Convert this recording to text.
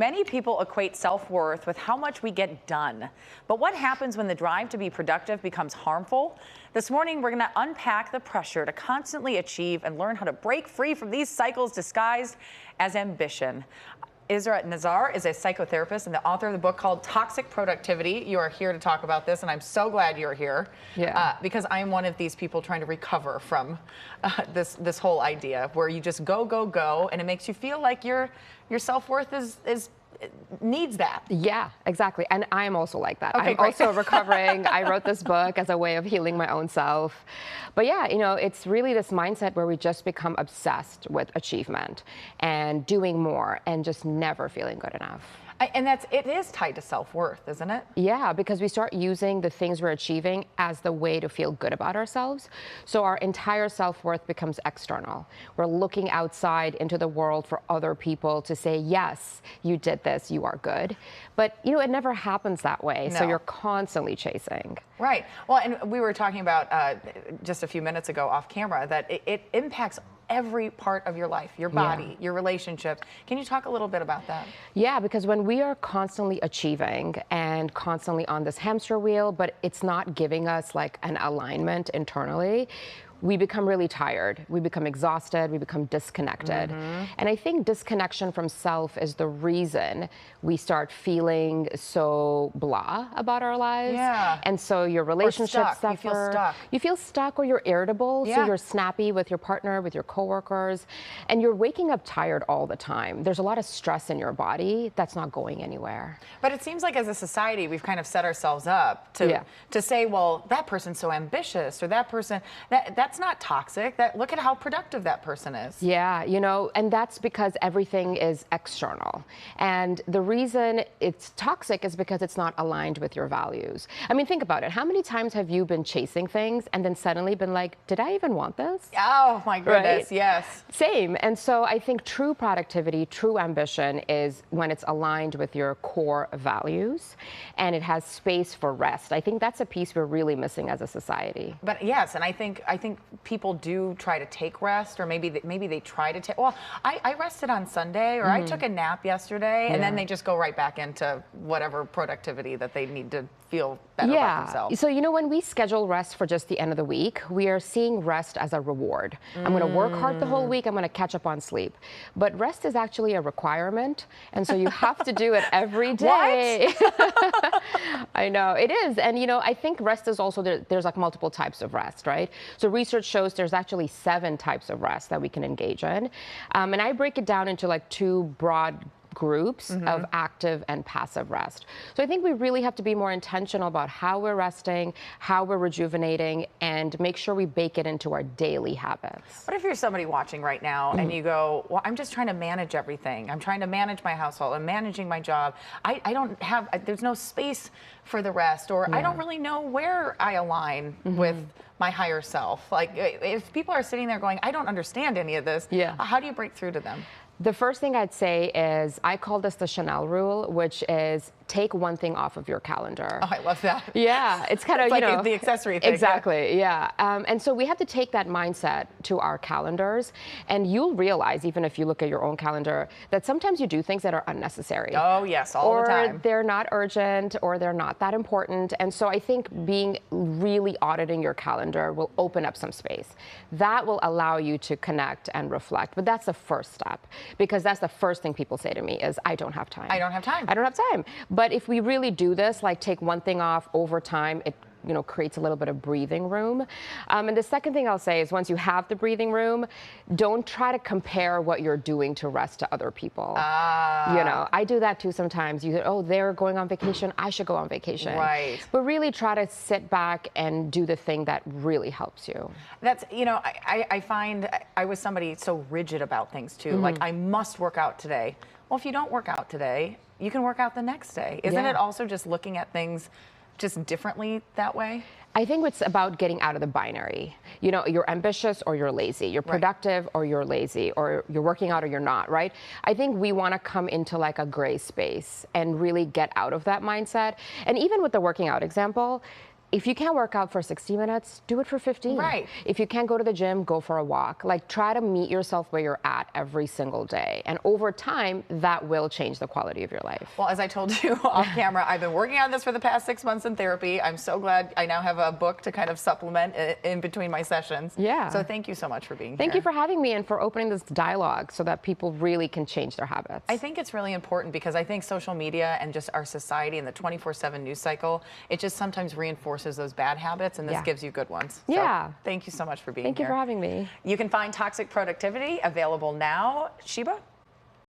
many people equate self-worth with how much we get done. But what happens when the drive to be productive becomes harmful? This morning, we're going to unpack the pressure to constantly achieve and learn how to break free from these cycles disguised as ambition. Israa Nasir is a psychotherapist and the author of the book called Toxic Productivity. You are here to talk about this, and I'm so glad you're here because I am one of these people trying to recover from this whole idea where you just go, go, go, and it makes you feel like your self-worth needs that. Yeah, exactly. And I'm also like that. Okay, I'm great. also recovering. I wrote this book as a way of healing my own self. But yeah, you know, it's really this mindset where we just become obsessed with achievement and doing more and just never feeling good enough. And it is tied to self-worth, isn't it? Yeah, because we start using the things we're achieving as the way to feel good about ourselves. So our entire self-worth becomes external. We're looking outside into the world for other people to say, yes, you did this, you are good. But, you know, it never happens that way. No. So you're constantly chasing. Right. Well, and we were talking about just a few minutes ago off camera that it impacts every part of your life, your body, your relationships. Can you talk a little bit about that? Yeah, because when we are constantly achieving and constantly on this hamster wheel, but it's not giving us like an alignment internally, we become really tired, we become exhausted, we become disconnected. And I think disconnection from self is the reason we start feeling so blah about our lives. Yeah. And so your relationships suffer. You feel stuck. You feel stuck or you're irritable, so you're snappy with your partner, with your coworkers, and you're waking up tired all the time. There's a lot of stress in your body that's not going anywhere. But it seems like as a society, we've kind of set ourselves up to say, well, that person's so ambitious, or that person, that's not toxic. Look at how productive that person is. Yeah, you know, and that's because everything is external. And the reason it's toxic is because it's not aligned with your values. I mean, think about it. How many times have you been chasing things and then suddenly been like, did I even want this? Oh my goodness, right? yes. Same. And so I think true productivity, true ambition is when it's aligned with your core values and it has space for rest. I think that's a piece we're really missing as a society. But yes, and I think people do try to take rest, or maybe they try to take. Well, I rested on Sunday, or I took a nap yesterday, and then they just go right back into whatever productivity that they need to feel better about themselves. So, you know, when we schedule rest for just the end of the week, we are seeing rest as a reward. I'm going to work hard the whole week. I'm going to catch up on sleep. But rest is actually a requirement. And so you have to do it every day. I know it is. And, you know, I think rest is also, there's like multiple types of rest, right? So research shows there's actually 7 types of rest that we can engage in. And I break it down into like 2 broad groups of active and passive rest. So I think we really have to be more intentional about how we're resting, how we're rejuvenating, and make sure we bake it into our daily habits. What if you're somebody watching right now and you go, well, I'm just trying to manage everything. I'm trying to manage my household. I'm managing my job. I don't have, there's no space for the rest, or I don't really know where I align with my higher self. Like, if people are sitting there going, I don't understand any of this, how do you break through to them? The first thing I'd say is, I call this the Chanel rule, which is take one thing off of your calendar. Oh, I love that. Yeah, it's kind of, like, you know, the accessory thing. Exactly, yeah. And so we have to take that mindset to our calendars, and you'll realize, even if you look at your own calendar, that sometimes you do things that are unnecessary. Oh, yes, all the time. Or they're not urgent, or they're not that important. And so I think being really auditing your calendar will open up some space. That will allow you to connect and reflect. But that's the first step, because that's the first thing people say to me is, I don't have time. I don't have time. I don't have time. But if we really do this, like take one thing off over time, it creates a little bit of breathing room. And the second thing I'll say is, once you have the breathing room, don't try to compare what you're doing to rest to other people. You know, I do that too sometimes. You say, oh, they're going on vacation, I should go on vacation. Right. But really try to sit back and do the thing that really helps you. That's, you know, I find I was somebody so rigid about things too. Like, I must work out today. Well, if you don't work out today, you can work out the next day. Isn't it also just looking at things just differently that way? I think it's about getting out of the binary. You know, you're ambitious or you're lazy. You're productive or you're lazy, or you're working out or you're not, right? I think we want to come into like a gray space and really get out of that mindset. And even with the working out example, if you can't work out for 60 minutes, do it for 15. Right. If you can't go to the gym, go for a walk. Like, try to meet yourself where you're at every single day. And over time, that will change the quality of your life. Well, as I told you off camera, I've been working on this for the past 6 months in therapy. I'm so glad I now have a book to kind of supplement in between my sessions. Yeah. So thank you so much for being here. Thank you for having me and for opening this dialogue so that people really can change their habits. I think it's really important because I think social media and just our society and the 24/7 news cycle, it just sometimes reinforces those bad habits, and this gives you good ones. Yeah. So thank you so much for being here. Thank you for having me. You can find Toxic Productivity available now. Sheba?